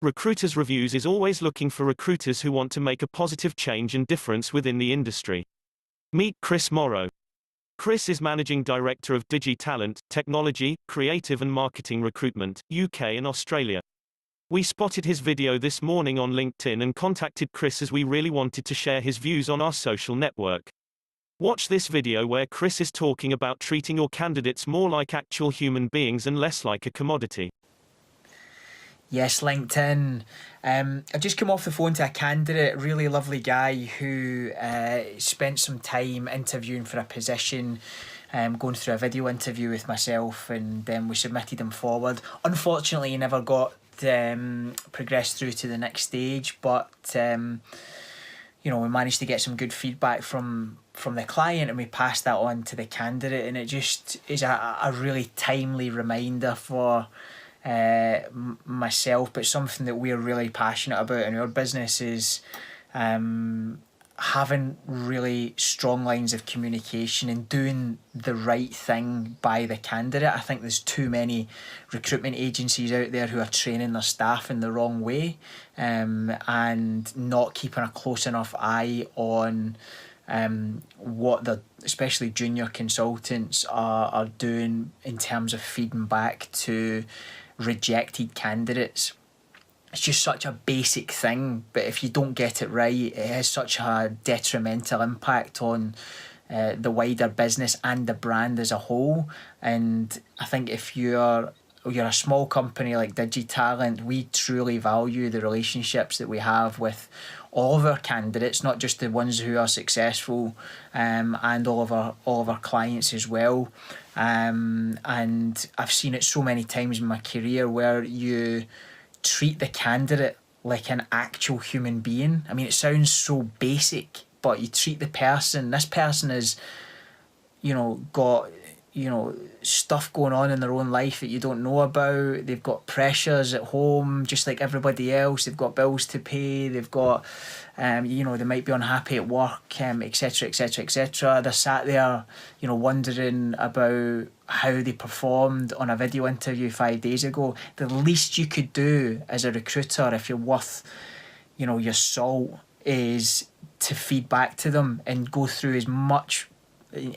Recruiters Reviews is always looking for recruiters who want to make a positive change and difference within the industry. Meet Chris Morrow. Chris is Managing Director of Digi Talent, Technology, Creative and Marketing Recruitment, UK and Australia. We spotted his video this morning on LinkedIn and contacted Chris as we really wanted to share his views on our social network. Watch this video where Chris is talking about treating your candidates more like actual human beings and less like a commodity. Yes, LinkedIn. I just come off the phone to a candidate, really lovely guy who spent some time interviewing for a position, going through a video interview with myself, and we submitted him forward. Unfortunately, he never got progressed through to the next stage, but we managed to get some good feedback from the client, and we passed that on to the candidate, and it just is a really timely reminder for myself, but something that we're really passionate about in our business is having really strong lines of communication and doing the right thing by the candidate. I think there's too many recruitment agencies out there who are training their staff in the wrong way, and not keeping a close enough eye on what the especially junior consultants are doing in terms of feeding back to rejected candidates. It's just such a basic thing, but if you don't get it right, it has such a detrimental impact on the wider business and the brand as a whole. And I think if you're a small company like Digi Talent, we truly value the relationships that we have with all of our candidates, not just the ones who are successful, and all of our clients as well. And I've seen it so many times in my career where you treat the candidate like an actual human being. I mean, it sounds so basic, but you treat the person. This person has, got stuff going on in their own life that you don't know about. They've got pressures at home just like everybody else. They've got bills to pay. They've got they might be unhappy at work, etc, etc, etc. They're sat there wondering about how they performed on a video interview 5 days ago. The least you could do as a recruiter, if you're worth your salt, is to feed back to them and go through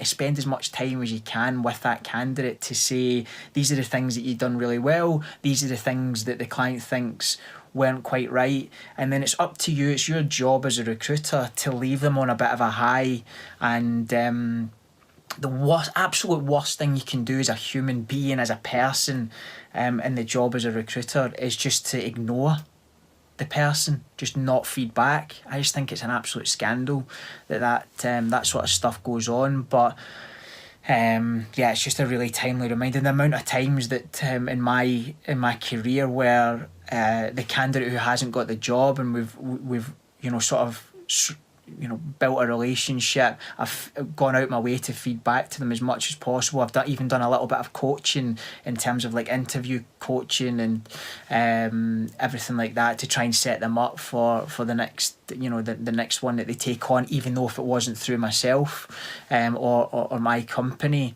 spend as much time as you can with that candidate to say, these are the things that you've done really well, these are the things that the client thinks weren't quite right, and then it's up to you, it's your job as a recruiter to leave them on a bit of a high. And the absolute worst thing you can do as a human being, as a person, in the job as a recruiter, is just to ignore the person, just not feedback. I just think it's an absolute scandal that sort of stuff goes on. But it's just a really timely reminder. The amount of times that in my career where the candidate who hasn't got the job, and we've built a relationship, I've gone out my way to feed back to them as much as possible. I've even done a little bit of coaching in terms of like interview coaching and everything like that to try and set them up for the next the next one that they take on, even though if it wasn't through myself or my company.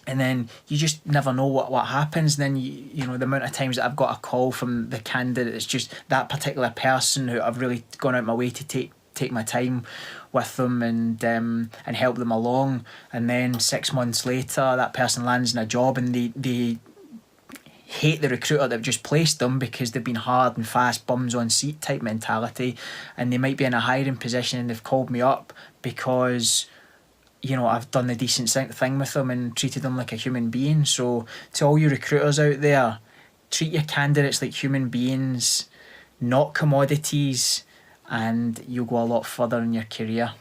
And then you just never know what happens. And then the amount of times that I've got a call from the candidate, it's just that particular person who I've really gone out my way to take my time with them and help them along, and then 6 months later that person lands in a job and they hate the recruiter that just placed them because they've been hard and fast, bums on seat type mentality, and they might be in a hiring position and they've called me up because I've done the decent thing with them and treated them like a human being. So to all you recruiters out there, treat your candidates like human beings, not commodities, and you'll go a lot further in your career.